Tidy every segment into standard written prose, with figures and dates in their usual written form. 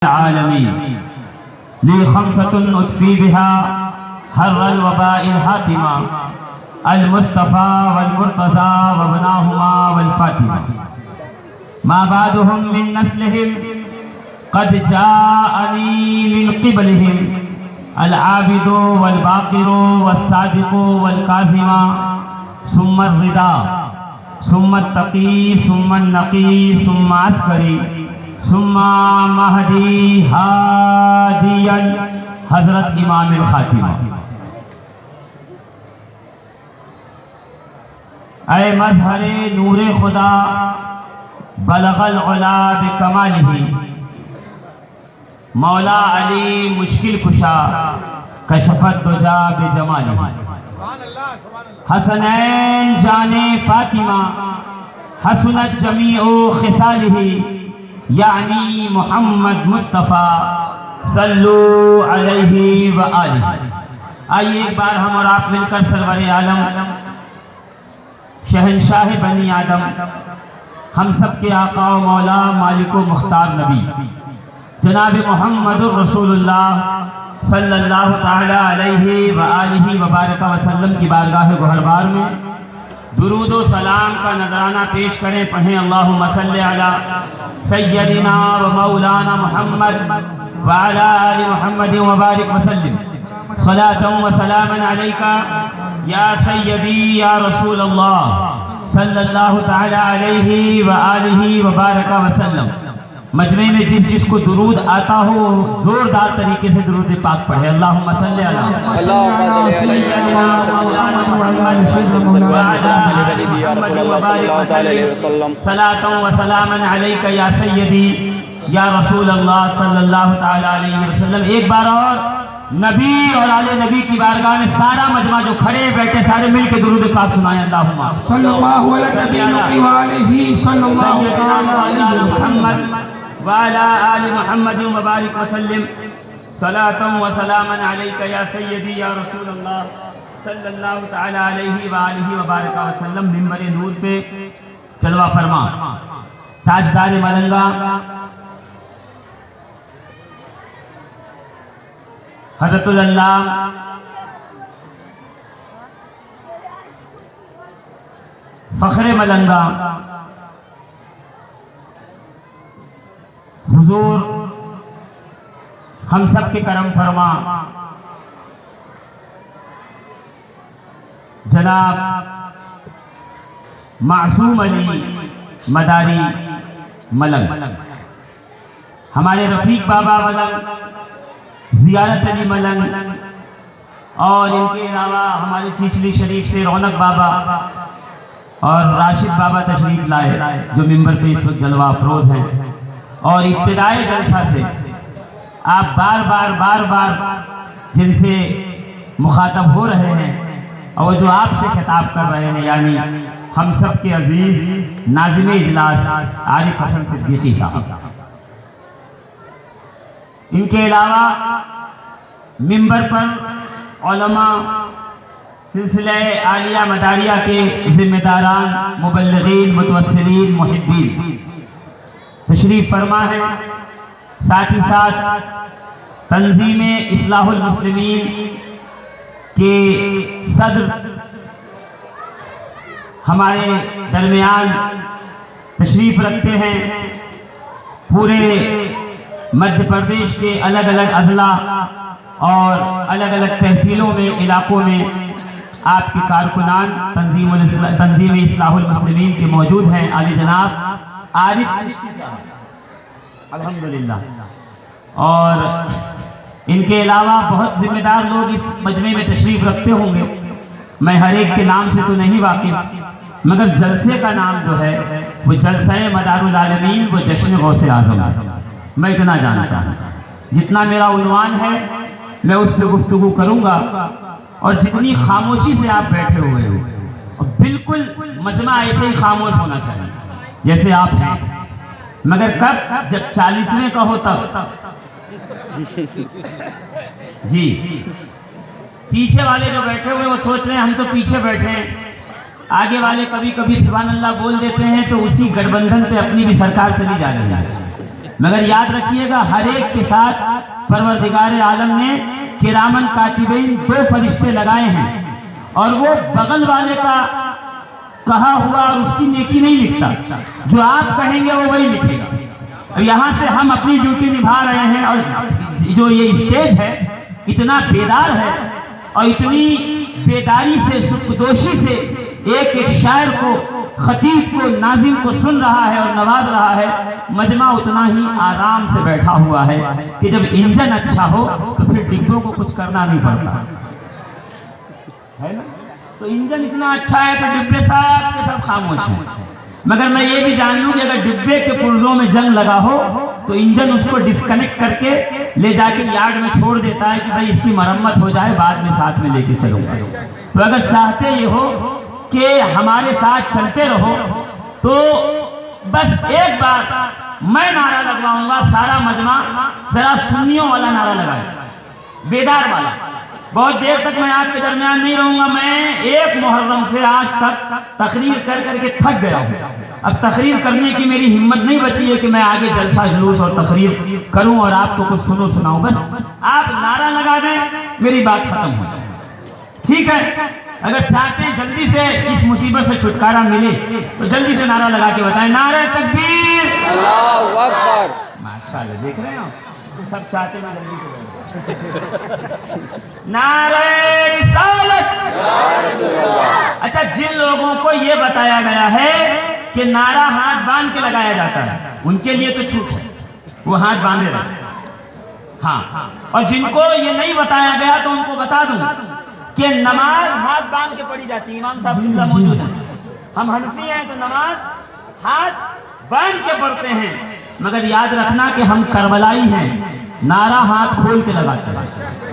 العالمين لي خمسة أطفي بها حر الوباء الحاتمة المصطفى والمرتضى وابناهما والفاطمة ما بعدهم من نسلهم قد جاءني من قبلهم العابد والباقر والصادق والكاظم ثم الرضا ثم التقي ثم النقي ثم عسكري ثم مہدی ہادیا حضرت امام الخاتمہ۔ اے مظہر نور خدا بلغ العلا بکمالہ، مولا علی مشکل کشا کشف الدجا بجمالہ، حسنین جان فاطمہ حسنت جمیع خصالہ یعنی محمد مصطفیٰ صلو علیہ وآلہ۔ آئیے ایک بار ہم اور آپ مل کر سرور عالم شہنشاہ بنی آدم ہم سب کے آقا و مولا مالک و مختار نبی جناب محمد الرسول اللہ صلی اللہ تعالی علیہ وآلہ وبارک وسلم کی بارگاہ گوہربار میں درود و سلام کا نذرانہ پیش کریں۔ پڑھیں اللہم صلی علی سیدنا و مولانا محمد وعلی آل محمد وبارک وسلم صلاة و سلاما علیکہ یا سیدی یا رسول اللہ صلی اللہ تعالی علیہ وآلہ وبارک وسلم۔ مجمع میں جس کو درود آتا ہو زوردار طریقے سے درود پاک پڑھے۔ اللہم صلی صلاۃ و سلاما علیکہ یا سیدی یا رسول اللہ صلی اللہ تعالی علیہ وسلم۔ ایک بار اور نبی اور آل نبی کی بارگاہ میں سارا مجمع جو کھڑے بیٹھے سارے مل کے درود پاک سنائیں۔ اللہم صلی اللہ علیہ وسلم وعلى آل محمد وبارک وسلم صلاة و سلاما علیکہ یا سیدی یا رسول اللہ صلی اللہ تعالی علیہ وآلہ وبارک وسلم۔ منبر نور پہ جلوہ فرما تاجدار ملنگا حضرت اللہ فخر ملنگا حضور ہم سب کے کرم فرما جناب معصوم علی مداری ملنگ، ہمارے رفیق بابا ملنگ، زیارت علی ملنگ، اور ان کے علاوہ ہمارے چیچلی شریف سے رونق بابا اور راشد بابا تشریف لائے جو ممبر پہ اس وقت جلوہ افروز ہیں۔ اور ابتدائی جلسہ سے آپ بار بار جن سے مخاطب ہو رہے ہیں اور جو آپ سے خطاب کر رہے ہیں یعنی ہم سب کے عزیز ناظم اجلاس عارف حسن صدیقی صاحب، ان کے علاوہ ممبر پر علماء سلسلہ عالیہ مداریہ کے ذمہ داران، مبلغین، متوسلین، محبین تشریف فرما ہے، ساتھ ہی ساتھ تنظیم اصلاح المسلمین کے صدر ہمارے درمیان تشریف رکھتے ہیں۔ پورے مدھیہ پردیش کے الگ الگ اضلاع اور الگ الگ تحصیلوں میں علاقوں میں آپ کے کارکنان تنظیم اصلاح المسلمین کے موجود ہیں۔ علی جناب عارف چشتی صاحب الحمدللہ، اور ان کے علاوہ بہت ذمہ دار لوگ اس مجمع میں تشریف رکھتے ہوں گے۔ میں ہر ایک کے نام سے تو نہیں واقف، مگر جلسے کا نام جو ہے وہ جلسہ مدار العالمین، وہ جشن غوث اعظم ہے۔ میں اتنا جانتا ہوں، جتنا میرا عنوان ہے میں اس پہ گفتگو کروں گا، اور جتنی خاموشی سے آپ بیٹھے ہوئے ہو بالکل مجمع ایسے ہی خاموش ہونا چاہیے جیسے آپ ہیں، مگر کب؟ جب 40ویں کا ہو تب۔ جی پیچھے والے جو بیٹھے ہوئے وہ سوچ رہے ہیں ہم تو پیچھے بیٹھے ہیں، آگے والے کبھی کبھی سبحان اللہ بول دیتے ہیں تو اسی گٹھ بندھن پہ اپنی بھی سرکار چلی جا رہی ہے۔ مگر یاد رکھیے گا ہر ایک کے ساتھ پروردگار عالم نے کرامن کاتبین 2 فرشتے لگائے ہیں، اور وہ بغل والے کا کہا ہوا اور اس کی نیکی نہیں لکھتا، جو آپ کہیں گے وہ وہی لکھے گا۔ اب یہاں سے ہم اپنی ڈیوٹی نبھا رہے ہیں، اور جو یہ اسٹیج ہے اتنا بیدار ہے اور اتنی بیداری سے سبکدوشی سے ایک ایک شاعر کو، خطیب کو، ناظم کو سن رہا ہے اور نواز رہا ہے، مجمع اتنا ہی آرام سے بیٹھا ہوا ہے کہ جب انجن اچھا ہو تو پھر ڈبوں کو کچھ کرنا نہیں پڑتا ہے نا۔ تو انجن اتنا اچھا ہے تو ڈبے سب کے سب خاموش ہیں، مگر میں یہ بھی جان لوں کہ اگر ڈبے کے پرزوں میں جنگ لگا ہو تو انجن اس کو ڈسکنیکٹ کر کے لے جا کے یارڈ میں چھوڑ دیتا ہے کہ بھائی اس کی مرمت ہو جائے، بعد میں ساتھ میں لے کے چلوں گا۔ تو اگر چاہتے یہ ہو کہ ہمارے ساتھ چلتے رہو تو بس ایک بار میں نعرہ لگواؤں گا، سارا مجمع ذرا سنیوں والا نعرہ لگائے، بیدار والا۔ بہت دیر تک میں آپ کے درمیان نہیں رہوں گا، میں 1 محرم سے آج تک تقریر کر کر کے تھک گیا ہوں، اب تقریر کرنے کی میری ہمت نہیں بچی ہے کہ میں آگے جلسہ جلوس اور تقریر کروں اور آپ کو کچھ سناؤں۔ بس آپ نعرہ لگا دیں، میری بات ختم ہو جائے، ٹھیک ہے؟ اگر چاہتے ہیں جلدی سے اس مصیبت سے چھٹکارا ملے تو جلدی سے نعرہ لگا کے بتائیں، نعرہ تکبیر، اللہ اکبر۔ ماشاءاللہ، دیکھ رہے ہیں سب چاہتے ہیں جلدی سے نعرہ رسالت۔ اچھا، جن لوگوں کو یہ بتایا گیا ہے کہ نعرہ ہاتھ باندھ کے لگایا جاتا ہے ان کے لیے تو چھوٹ ہے، وہ ہاتھ باندھے رہے۔ ہاں، اور جن کو یہ نہیں بتایا گیا تو ان کو بتا دوں کہ نماز ہاتھ باندھ کے پڑھی جاتی ہے، امام صاحب قبلہ موجود ہیں، ہم حنفی ہیں تو نماز ہاتھ باندھ کے پڑھتے ہیں، مگر یاد رکھنا کہ ہم کربلائی ہیں، نعرہ ہاتھ کھول کے لگاتے ہیں۔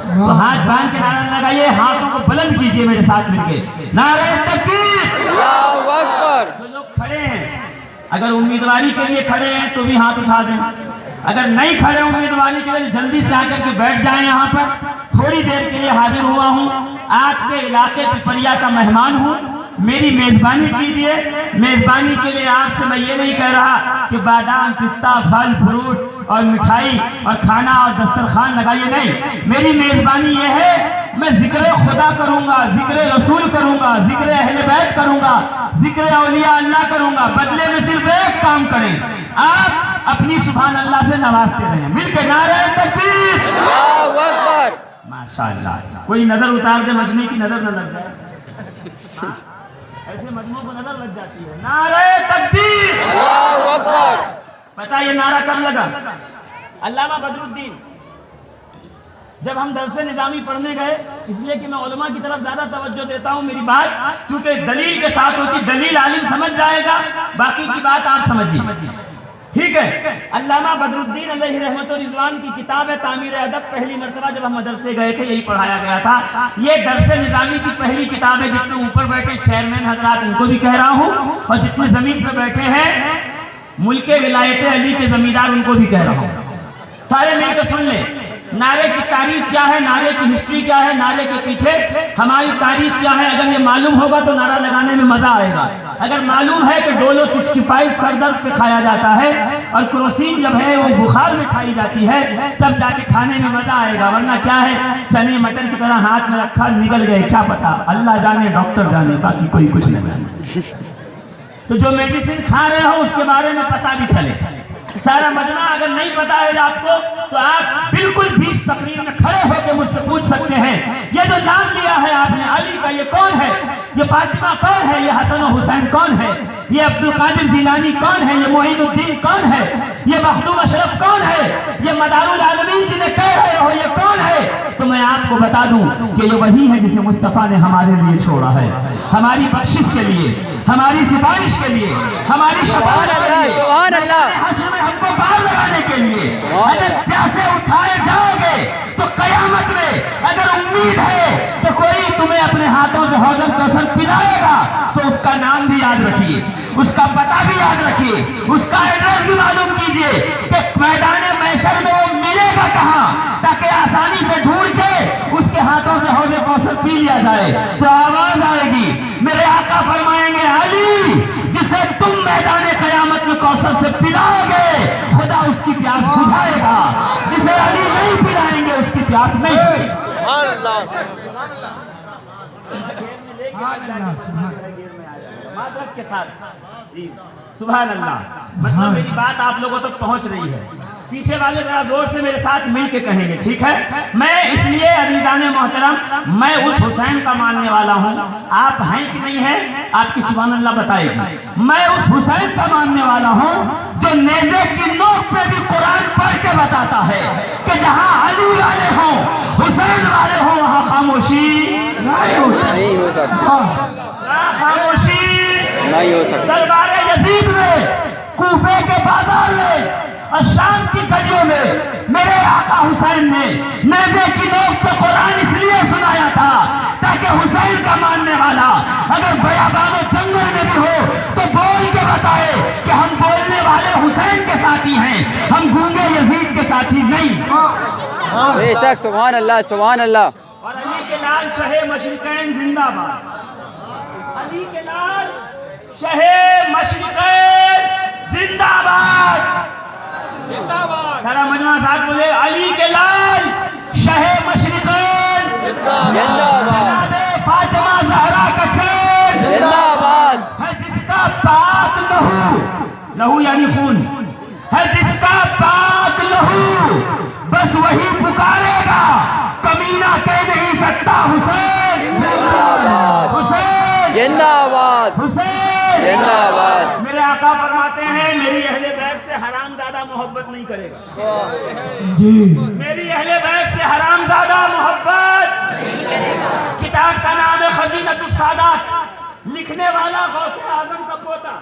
تو ہاتھ باندھ کے نعرہ لگائیے، ہاتھوں کو بلند کیجئے میرے ساتھ مل کے، نعرہ تکبیر، اللہ اکبر۔ جو لوگ کھڑے ہیں اگر امیدواری کے لیے کھڑے ہیں تو بھی ہاتھ اٹھا دیں، اگر نہیں کھڑے امیدواری کے لیے جلدی سے آ کر کے بیٹھ جائیں۔ یہاں پر تھوڑی دیر کے لیے حاضر ہوا ہوں، آپ کے علاقے پپریا کا مہمان ہوں، میری میزبانی کیجئے۔ میزبانی کے لیے آپ سے میں یہ نہیں کہہ رہا کہ بادام، پستہ، پھل فروٹ اور مٹھائی اور کھانا اور دسترخوان لگائیے، نہیں، میری میزبانی یہ ہے میں ذکر خدا کروں گا، ذکر رسول کروں گا، ذکر اہل بیت کروں گا، ذکر اولیاء اللہ کروں گا، بدلے میں صرف ایک کام کریں، آپ اپنی سبحان اللہ سے نوازتے رہیں، مل کے نعرہ تکبیر، اللہ اکبر۔ ماشاءاللہ۔ کوئی نظر اتار دے، مجمع کی نظر نہ لگ جائے، ایسے مجموعوں کو نظر لگ جاتی ہے۔ نعرہ تکبیر، اللہ اکبر۔ پتہ یہ نعرہ کب لگا؟ علامہ بدر الدین جب ہم درس نظامی پڑھنے گئے، اس لیے کہ میں علماء کی طرف زیادہ توجہ دیتا ہوں، میری بات کیونکہ دلیل کے ساتھ ہوتی، دلیل عالم سمجھ جائے گا، باقی کی بات آپ سمجھیے، ٹھیک ہے؟ علامہ بدر الدین علیہ رحمت و رضوان کی کتاب ہے تعمیر ادب، پہلی مرتبہ جب ہم مدرسے گئے تھے یہی پڑھایا گیا تھا۔ یہ درس نظامی کی پہلی کتاب ہے، جتنے اوپر بیٹھے چیئرمین حضرات ان کو بھی کہہ رہا ہوں، اور جتنے زمین پہ بیٹھے ہیں ملک ولایت علی کے زمیندار ان کو بھی کہہ رہا ہوں، سارے مل کے سن لیں۔ نعرے کی تاریخ کیا ہے، نعرے کی ہسٹری کیا ہے، نعرے کے پیچھے ہماری تاریخ کیا ہے، اگر یہ معلوم ہوگا تو نعرہ لگانے میں مزہ آئے گا۔ اگر معلوم ہے کہ ڈولو 65 سر درد پہ کھایا جاتا ہے اور کروسین جب ہے وہ بخار میں کھائی جاتی ہے، تب جا کے کھانے میں مزہ آئے گا، ورنہ کیا ہے چنے مٹر کی طرح ہاتھ میں رکھا نگل گئے، کیا پتا، اللہ جانے ڈاکٹر جانے، باقی کوئی کچھ نہیں جانے۔ تو جو میڈیسن کھا رہے ہو اس کے بارے میں پتہ بھی چلے۔ سارا مجمع اگر نہیں پتا ہے آپ کو تو آپ بالکل بیچ تقریر میں کھڑے ہو کے مجھ سے پوچھ سکتے ہیں، یہ جو نام لیا ہے آپ نے علی کا، یہ کون ہے؟ یہ فاطمہ کون ہے؟ یہ حسن و حسین کون ہے؟ یہ عبدالقادر جیلانی کون ہے؟ یہ معین الدین کون ہے؟ یہ مخدوم اشرف کون ہے؟ یہ مدار العالمین جنہیں کہہ رہے ہو یہ کون ہے؟ تو میں آپ کو بتا دوں کہ یہ وہی ہے جسے مصطفیٰ نے ہمارے لیے چھوڑا ہے، ہماری بخشش کے لیے، ہماری سفارش کے لیے، ہماری شفاعت کے لیے، سبحان اللہ، حشر میں ہم کو باہر لگانے کے لیے۔ اگر پیاسے اٹھائے جاؤ گے تو قیامت میں اگر امید ہے کہ کوئی تمہیں اپنے ہاتھوں سے حوض کوثر پلائے گا تو اس کا نام بھی یاد رکھیے، اس کا پتہ بھی یاد رکھیے، اس کا ایڈریس بھی معلوم کیجئے کہ میدان محشر میں وہ ملے گا کہاں، تاکہ آسانی سے ڈھونڈ کے اس کے ہاتھوں سے حوض کوثر پی لیا جائے۔ تو آواز آئے گی، میرے آقا فرمائیں گے علی جسے تم میدان قیامت میں کوثر سے پلاؤ گے، خدا اس کی پیاس معذرت کے ساتھ جی سبحان اللہ. مطلب میری بات آپ لوگوں تک پہنچ رہی ہے. پیچھے والے ذرا زور سے میرے ساتھ مل کے کہیں گے, ٹھیک ہے؟ میں اس لیے عزیزان محترم میں اس حسین کا ماننے والا ہوں. آپ ہیں کہ نہیں ہیں آپ کی سبحان اللہ بتائے گی. میں اس حسین کا ماننے والا ہوں جو نیزے کی نوک پہ بھی قرآن پڑھ کے بتاتا ہے کہ جہاں علی والے ہوں حسین والے ہوں وہاں خاموشی نہیں ہو سکتی, خاموشی نہیں ہو سکتی. دربار یزید میں, کوفے کے بازار میں اور شام کی گلیوں میں میرے آقا حسین نے نیزے کی نوک پہ قرآن اس لیے سنایا تھا تاکہ حسین کا ماننے والا اگر بیابان و جنگل میں بھی ہو تو بول کے بتائے کہ ہم بولنے والے حسین کے ساتھی ہیں, ہم گونگے یزید کے ساتھی نہیں. بے شک, سبحان اللہ, سبحان اللہ. اور علی کے لال شہ مشرقین زندہ باد. علی کے لال شہ مشرقین زندہ باد. سارا مجمع ساتھ بولے علی کے لال شہ مشرقین زندہ باد, جناب فاطمہ زہرا کا چین زندہ باد. ہے جس کا پاک لہو, لہو یعنی خون, ہے جس کا پاک لہو بس وہی پکارے گا, کمینہ کہہ نہیں سکتا حسین حسین زندہ باد, حسین زندہ باد. میرے آقا فرماتے ہیں میری اہل بیت سے حرام زادہ محبت نہیں کرے گا. میری اہل بیت سے حرام زادہ محبت. کتاب کا نام ہے خزینۃ السادات, لکھنے والا غوث اعظم کا پوتا